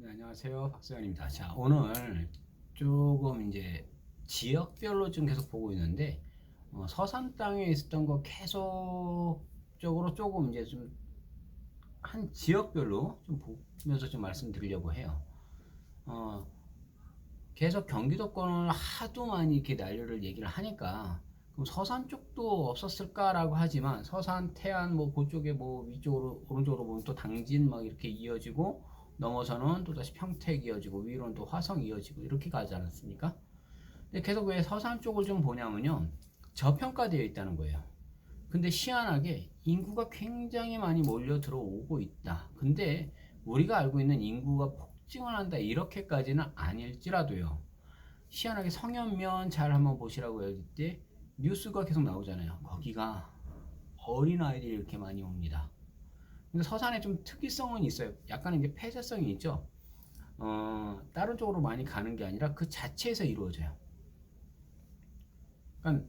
네, 안녕하세요. 박서연입니다. 자, 오늘 조금 이제 지역별로 좀 계속 보고 있는데, 서산 땅에 있었던 거 계속적으로 조금 이제 좀 한 지역별로 좀 보면서 좀 말씀드리려고 해요. 어, 계속 경기도권을 하도 많이 이렇게 난리를 얘기를 하니까, 그럼 서산 쪽도 없었을까라고 하지만, 서산, 태안, 뭐, 그쪽에 뭐, 위쪽으로, 오른쪽으로 보면 또 당진 막 이렇게 이어지고, 넘어서는 또 다시 평택 이어지고, 위로는 또 화성 이어지고, 이렇게 가지 않았습니까? 근데 계속 왜 서산 쪽을 좀 보냐면요, 저평가되어 있다는 거예요. 근데 희한하게 인구가 굉장히 많이 몰려 들어오고 있다. 근데 우리가 알고 있는 인구가 폭증을 한다, 이렇게까지는 아닐지라도요. 희한하게 성현면 잘 한번 보시라고 해야 때 뉴스가 계속 나오잖아요. 거기가 어린아이들이 이렇게 많이 옵니다. 근데 서산에 좀 특이성은 있어요. 약간 이제 폐쇄성이 있죠. 다른 쪽으로 많이 가는 게 아니라 그 자체에서 이루어져요. 그러니까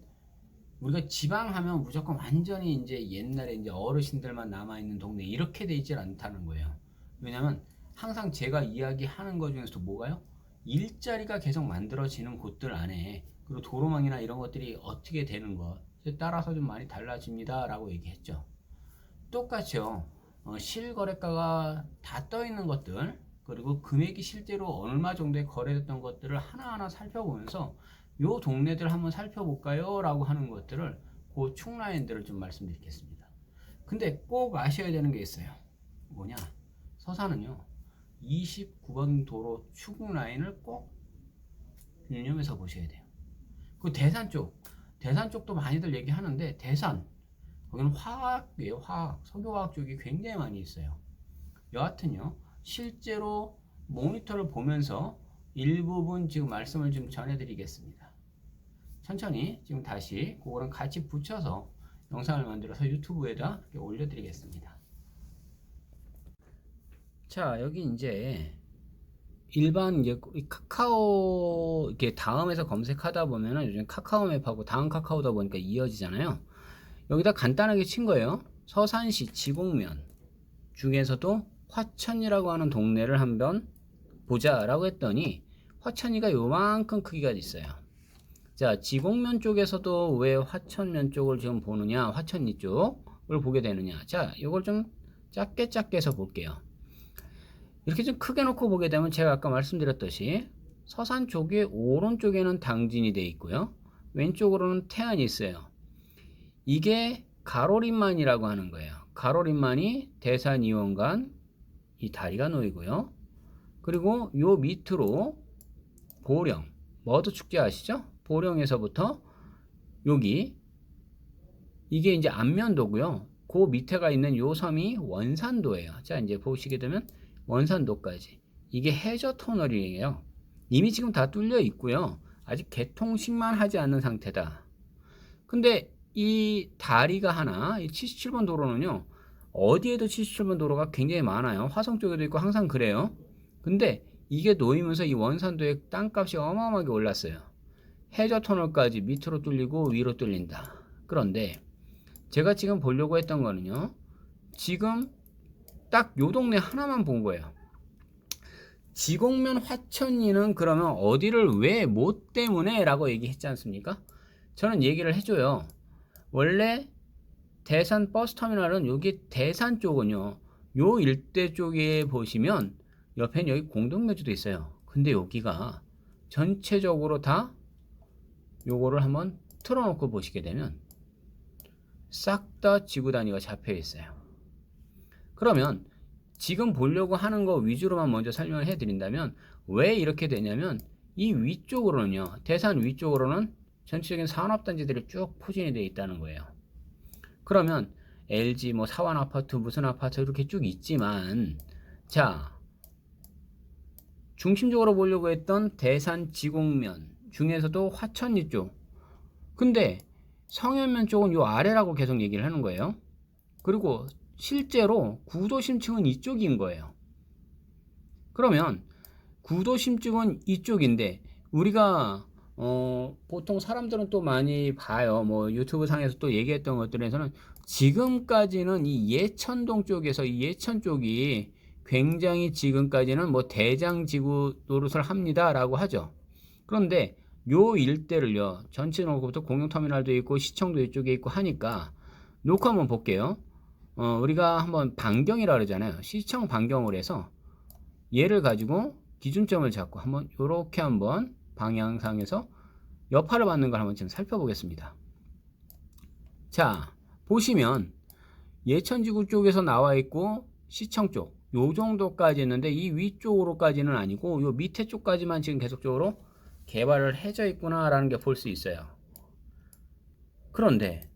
우리가 지방 하면 무조건 완전히 이제 옛날에 이제 어르신들만 남아있는 동네 이렇게 돼 있질 않다는 거예요. 왜냐면 항상 제가 이야기하는 것 중에서도 뭐가요? 일자리가 계속 만들어지는 곳들 안에, 그리고 도로망이나 이런 것들이 어떻게 되는 것에 따라서 좀 많이 달라집니다 라고 얘기했죠. 똑같이요. 실거래가가 다 떠 있는 것들, 그리고 금액이 실제로 얼마 정도에 거래됐던 것들을 하나하나 살펴보면서 요 동네들 한번 살펴볼까요? 라고 하는 것들을, 그 축라인들을 좀 말씀드리겠습니다. 근데 꼭 아셔야 되는 게 있어요. 뭐냐? 서산은요, 29번 도로 축라인을 꼭 유념해서 보셔야 돼요. 그 대산 쪽도 많이들 얘기하는데, 대산, 거기는 화학이에요. 화학, 석유화학 쪽이 굉장히 많이 있어요. 여하튼요, 실제로 모니터를 보면서 일부분 지금 말씀을 좀 전해드리겠습니다. 천천히 지금 다시 그거랑 같이 붙여서 영상을 만들어서 유튜브에다 이렇게 올려드리겠습니다. 자, 여기 이제 일반 이제 카카오 이렇게 다음에서 검색하다 보면은 요즘 카카오맵하고 다음 카카오다 보니까 이어지잖아요. 여기다 간단하게 친 거예요. 서산시 지곡면 중에서도 화천이라고 하는 동네를 한번 보자라고 했더니 화천이가 요만큼 크기가 있어요. 자, 지곡면 쪽에서도 왜 화천면 쪽을 지금 보느냐, 화천리 쪽을 보게 되느냐. 자, 이걸 좀 작게 해서 볼게요. 이렇게 좀 크게 놓고 보게 되면 제가 아까 말씀드렸듯이 서산 쪽의 오른쪽에는 당진이 되어 있고요. 왼쪽으로는 태안이 있어요. 이게 가로림만이라고 하는 거예요. 가로림만이 대산 이원간 이 다리가 놓이고요. 그리고 요 밑으로 보령, 머드 축제 아시죠? 보령에서부터 여기 이게 이제 안면도고요. 그 밑에가 있는 요 섬이 원산도예요. 자, 이제 보시게 되면 원산도까지 이게 해저 터널이에요. 이미 지금 다 뚫려 있고요. 아직 개통식만 하지 않는 상태다. 근데 이 다리가 하나, 이 77번 도로는요, 어디에도 77번 도로가 굉장히 많아요. 화성 쪽에도 있고 항상 그래요. 근데 이게 놓이면서 이 원산도의 땅값이 어마어마하게 올랐어요. 해저 터널까지 밑으로 뚫리고 위로 뚫린다. 그런데 제가 지금 보려고 했던 거는요, 지금 딱 요 동네 하나만 본 거예요. 지곡면 화천리는 그러면 어디를 왜 뭐 때문에 라고 얘기했지 않습니까? 저는 얘기를 해줘요. 원래 대산 버스터미널은 여기 대산 쪽은요, 요 일대 쪽에 보시면 옆엔 여기 공동묘지도 있어요. 근데 여기가 전체적으로 다 요거를 한번 틀어놓고 보시게 되면 싹 다 지구 단위가 잡혀 있어요. 그러면 지금 보려고 하는 거 위주로만 먼저 설명을 해드린다면 왜 이렇게 되냐면 이 위쪽으로는요, 대산 위쪽으로는 전체적인 산업단지들이 쭉 포진이 되어 있다는 거예요. 그러면 LG 뭐 사원 아파트 무슨 아파트 이렇게 쭉 있지만, 자, 중심적으로 보려고 했던 대산 지곡면 중에서도 화천리 쪽, 근데 성현면 쪽은 요 아래라고 계속 얘기를 하는 거예요. 그리고 실제로 구도심층은 이쪽인 거예요. 그러면 구도심층은 이쪽인데 우리가 보통 사람들은 또 많이 봐요. 뭐 유튜브 상에서 또 얘기했던 것들에서는 지금까지는 이 예천동 쪽에서 이 예천 쪽이 굉장히 지금까지는 뭐 대장지구 노릇을 합니다라고 하죠. 그런데 요 일대를요, 전체 놓고부터 공용터미널도 있고 시청도 이쪽에 있고 하니까 놓고 한번 볼게요. 우리가 한번 반경이라 그러잖아요. 시청 반경을 해서 얘를 가지고 기준점을 잡고 한번 요렇게 한번 방향상에서 여파를 받는 걸 한번 지금 살펴보겠습니다. 자, 보시면 예천지구 쪽에서 나와 있고 시청 쪽 요 정도까지 있는데 이 위쪽으로까지는 아니고 요 밑에 쪽까지만 지금 계속적으로 개발을 해져 있구나 라는 게 볼 수 있어요. 그런데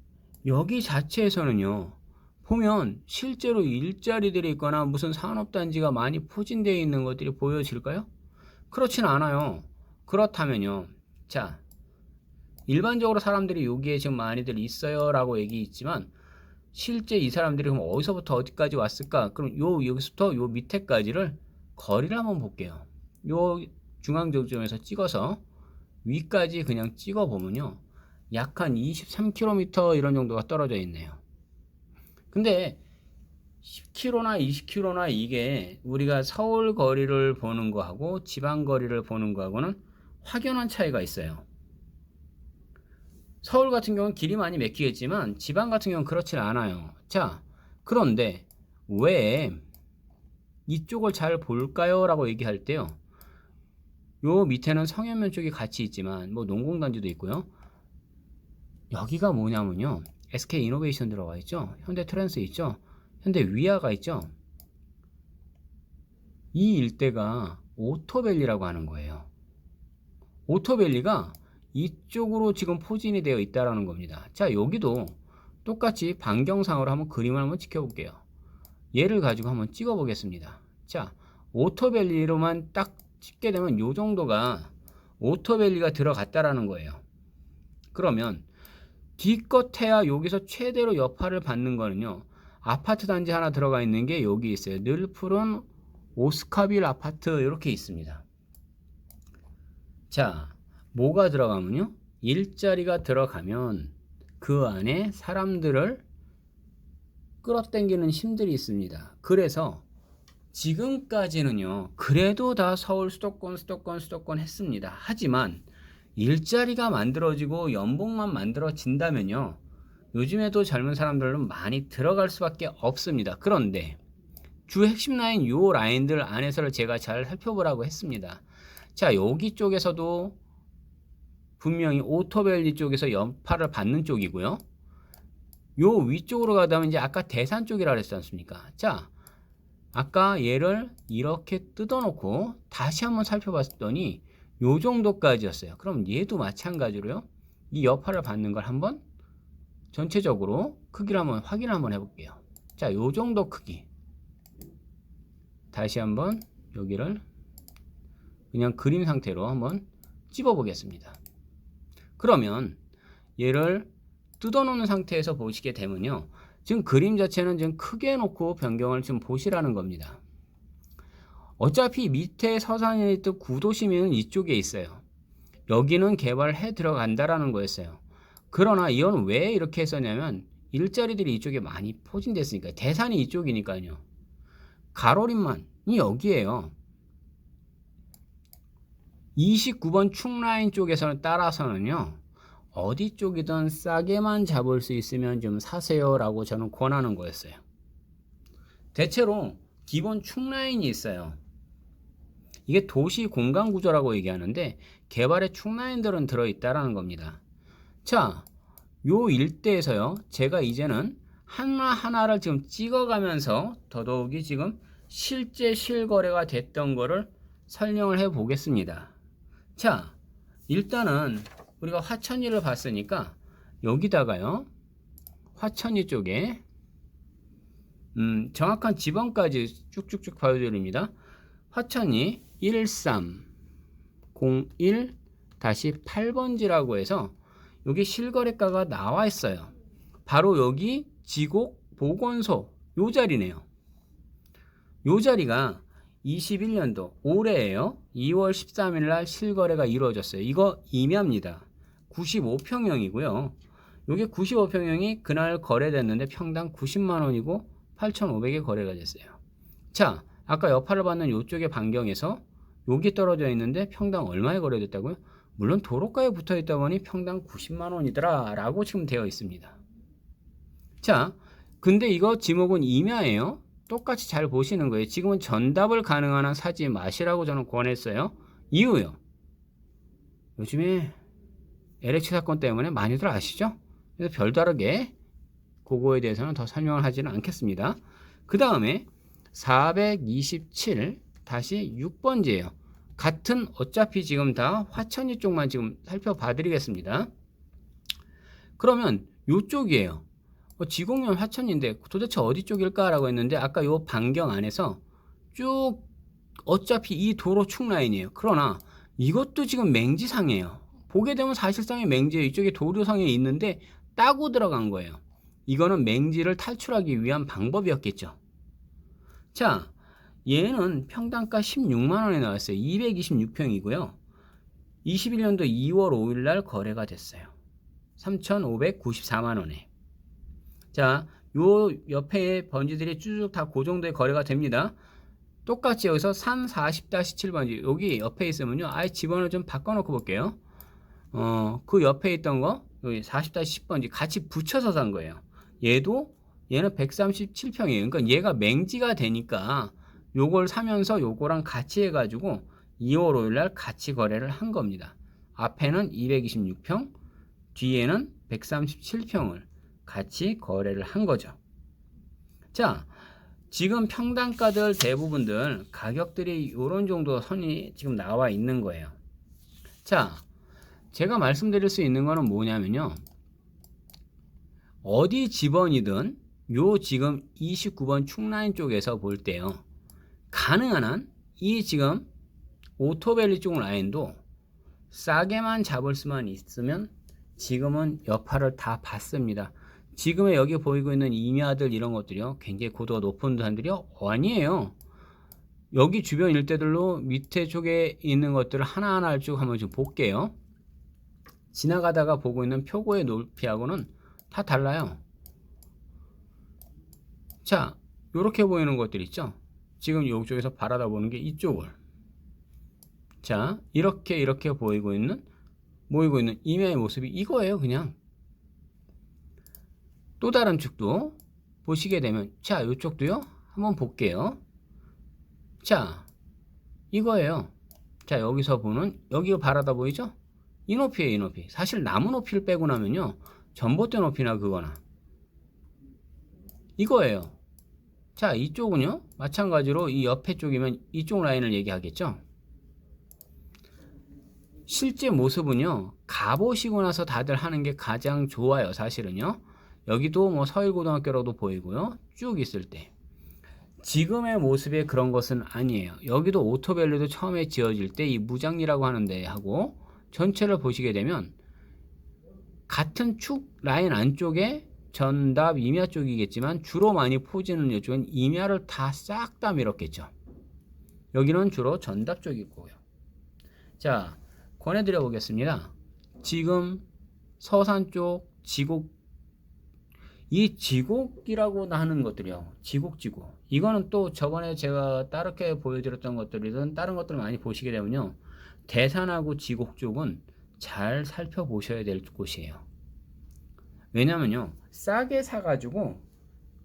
여기 자체에서는요, 보면 실제로 일자리들이 있거나 무슨 산업단지가 많이 포진되어 있는 것들이 보여질까요? 그렇진 않아요. 그렇다면요, 자, 일반적으로 사람들이 여기에 지금 많이들 있어요 라고 얘기했지만 실제 이 사람들이 그럼 어디서부터 어디까지 왔을까? 그럼 여기서부터 요 밑에까지를 거리를 한번 볼게요. 요 중앙지점에서 찍어서 위까지 그냥 찍어 보면요, 약 한 23km 이런 정도가 떨어져 있네요. 근데 10km나 20km나 이게 우리가 서울 거리를 보는 거하고 지방 거리를 보는 거하고는 확연한 차이가 있어요. 서울 같은 경우는 길이 많이 막히겠지만 지방 같은 경우는 그렇지 않아요. 자, 그런데 왜 이쪽을 잘 볼까요? 라고 얘기할 때요, 요 밑에는 성현면 쪽이 같이 있지만 뭐 농공단지도 있고요. 여기가 뭐냐면요, SK 이노베이션 들어가 있죠, 현대 트랜스 있죠, 현대 위아가 있죠. 이 일대가 오토밸리라고 하는 거예요. 오토밸리가 이쪽으로 지금 포진이 되어 있다라는 겁니다. 자, 여기도 똑같이 반경상으로 한번 그림을 한번 지켜볼게요. 얘를 가지고 한번 찍어 보겠습니다. 자, 오토밸리로만 딱 찍게 되면 요 정도가 오토밸리가 들어갔다라는 거예요. 그러면 기껏해야 여기서 최대로 여파를 받는 거는요, 아파트 단지 하나 들어가 있는 게 여기 있어요. 늘 푸른 오스카빌 아파트 이렇게 있습니다. 자, 뭐가 들어가면요, 일자리가 들어가면 그 안에 사람들을 끌어당기는 힘들이 있습니다. 그래서 지금까지는요, 그래도 다 서울 수도권 했습니다. 하지만 일자리가 만들어지고 연봉만 만들어진다면요, 요즘에도 젊은 사람들은 많이 들어갈 수밖에 없습니다. 그런데 주 핵심 라인 요 라인들 안에서를 제가 잘 살펴보라고 했습니다. 자, 여기 쪽에서도 분명히 오토밸리 쪽에서 여파를 받는 쪽이고요. 요 위쪽으로 가다 보면 이제 아까 대산 쪽이라 그랬지 않습니까? 자, 아까 얘를 이렇게 뜯어놓고 다시 한번 살펴봤더니 요 정도까지였어요. 그럼 얘도 마찬가지로요, 이 여파를 받는 걸 한번 전체적으로 크기를 한번 확인을 한번 해볼게요. 자, 요 정도 크기. 다시 한번 여기를 그냥 그림 상태로 한번 찝어 보겠습니다. 그러면 얘를 뜯어놓는 상태에서 보시게 되면요, 지금 그림 자체는 지금 크게 해놓고 변경을 좀 보시라는 겁니다. 어차피 밑에 서산에 있던 구도심은 이쪽에 있어요. 여기는 개발해 들어간다라는 거였어요. 그러나 이건 왜 이렇게 했었냐면 일자리들이 이쪽에 많이 포진됐으니까, 대산이 이쪽이니까요. 가로림만이 여기에요. 29번 축라인 쪽에서는 따라서는요, 어디 쪽이든 싸게만 잡을 수 있으면 좀 사세요 라고 저는 권하는 거였어요. 대체로 기본 축라인이 있어요. 이게 도시 공간 구조라고 얘기하는데 개발의 축라인들은 들어있다라는 겁니다. 자, 요 일대에서요, 제가 이제는 하나하나를 지금 찍어가면서 더더욱이 지금 실제 실거래가 됐던 거를 설명을 해 보겠습니다. 자, 일단은 우리가 화천리를 봤으니까 여기다가요, 화천리 쪽에 정확한 지번까지 쭉쭉쭉 보여드립니다. 화천리 1301-8번지라고 해서 여기 실거래가가 나와 있어요. 바로 여기 지곡 보건소 요 자리네요. 요 자리가 21년도 올해에요, 2월 13일 날 실거래가 이루어졌어요. 이거 임야입니다. 95평형이고요. 요게 95평형이 그날 거래됐는데 평당 90만원이고 8,500에 거래가 됐어요. 자, 아까 여파를 받는 요쪽의 반경에서 여기 떨어져 있는데 평당 얼마에 거래됐다고요? 물론 도로가에 붙어 있다 보니 평당 90만 원이더라 라고 지금 되어 있습니다. 자, 근데 이거 지목은 임야예요. 똑같이 잘 보시는 거예요. 지금은 전답을 가능한 한 사지 마시라고 저는 권했어요. 이유요. 요즘에 LH 사건 때문에 많이들 아시죠? 그래서 별다르게 그거에 대해서는 더 설명을 하지는 않겠습니다. 그 다음에 427-6번지예요. 같은 어차피 지금 다 화천이 쪽만 지금 살펴봐 드리겠습니다. 그러면 요쪽이에요. 지곡면 화천인데 도대체 어디 쪽일까라고 했는데 아까 요 반경 안에서 쭉 어차피 이 도로 축 라인이에요. 그러나 이것도 지금 맹지상이에요. 보게 되면 사실상의 맹지에 이쪽에 도로상에 있는데 따고 들어간 거예요. 이거는 맹지를 탈출하기 위한 방법이었겠죠. 자, 얘는 평당가 16만원에 나왔어요. 226평이고요. 21년도 2월 5일날 거래가 됐어요. 3,594만원에. 자, 요 옆에 번지들이 쭉 다 그 정도의 거래가 됩니다. 똑같이 여기서 340-7번지 여기 옆에 있으면요. 아예 지번을 좀 바꿔놓고 볼게요. 그 옆에 있던 거 여기 40-10번지 같이 붙여서 산 거예요. 얘는 137평이에요. 그러니까 얘가 맹지가 되니까 요걸 사면서 요거랑 같이 해가지고 2월 5일날 같이 거래를 한 겁니다. 앞에는 226평, 뒤에는 137평을 같이 거래를 한 거죠. 자, 지금 평당가들 대부분들 가격들이 요런 정도 선이 지금 나와 있는 거예요. 자, 제가 말씀드릴 수 있는 거는 뭐냐면요. 어디 지번이든 요 지금 29번 축라인 쪽에서 볼 때요. 가능한 한 이 지금 오토밸리 쪽 라인도 싸게만 잡을 수만 있으면 지금은 여파를 다 받습니다. 지금의 여기 보이고 있는 임야들 이런 것들이요. 굉장히 고도가 높은 산들이요. 아니에요. 여기 주변 일대들로 밑에 쪽에 있는 것들을 하나하나 쭉 한번 좀 볼게요. 지나가다가 보고 있는 표고의 높이하고는 다 달라요. 자, 요렇게 보이는 것들 있죠? 지금 이쪽에서 바라다 보는 게 이쪽을. 자, 이렇게 보이고 있는 임야의 모습이 이거예요, 그냥. 또 다른 축도 보시게 되면, 자, 이쪽도요, 한번 볼게요. 자, 이거예요. 자, 여기서 보는, 여기 바라다 보이죠? 이 높이에요, 이 높이. 사실 나무 높이를 빼고 나면요, 전봇대 높이나 그거나. 이거예요. 자, 이쪽은요, 마찬가지로 이 옆에 쪽이면 이쪽 라인을 얘기하겠죠? 실제 모습은요, 가보시고 나서 다들 하는 게 가장 좋아요, 사실은요. 여기도 뭐 서일고등학교라도 보이고요. 쭉 있을 때. 지금의 모습에 그런 것은 아니에요. 여기도 오토밸리도 처음에 지어질 때 이 무장리라고 하는데 하고 전체를 보시게 되면 같은 축 라인 안쪽에 전답 임야 쪽이겠지만 주로 많이 포지는 이쪽은 임야를 다 싹 다 밀었겠죠. 여기는 주로 전답 쪽이고요. 자, 권해드려 보겠습니다. 지금 서산 쪽 지곡, 이 지곡이라고 하는 것들이요. 지곡. 이거는 또 저번에 제가 다르게 보여드렸던 것들이든 다른 것들을 많이 보시게 되면요. 대산하고 지곡 쪽은 잘 살펴보셔야 될 곳이에요. 왜냐면요. 싸게 사가지고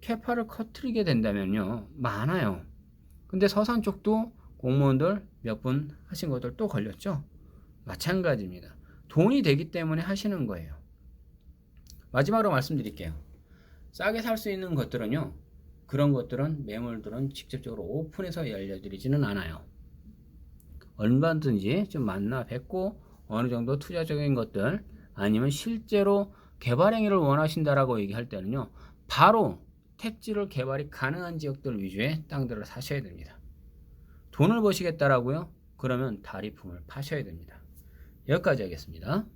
캐파를 커트리게 된다면요. 많아요. 근데 서산 쪽도 공무원들 몇 분 하신 것들 또 걸렸죠? 마찬가지입니다. 돈이 되기 때문에 하시는 거예요. 마지막으로 말씀드릴게요. 싸게 살 수 있는 것들은요. 그런 것들은 매물들은 직접적으로 오픈해서 알려드리지는 않아요. 얼마든지 좀 만나 뵙고 어느 정도 투자적인 것들 아니면 실제로 개발 행위를 원하신다라고 얘기할 때는요. 바로 택지를 개발이 가능한 지역들 위주의 땅들을 사셔야 됩니다. 돈을 버시겠다라고요? 그러면 다리품을 파셔야 됩니다. 여기까지 하겠습니다.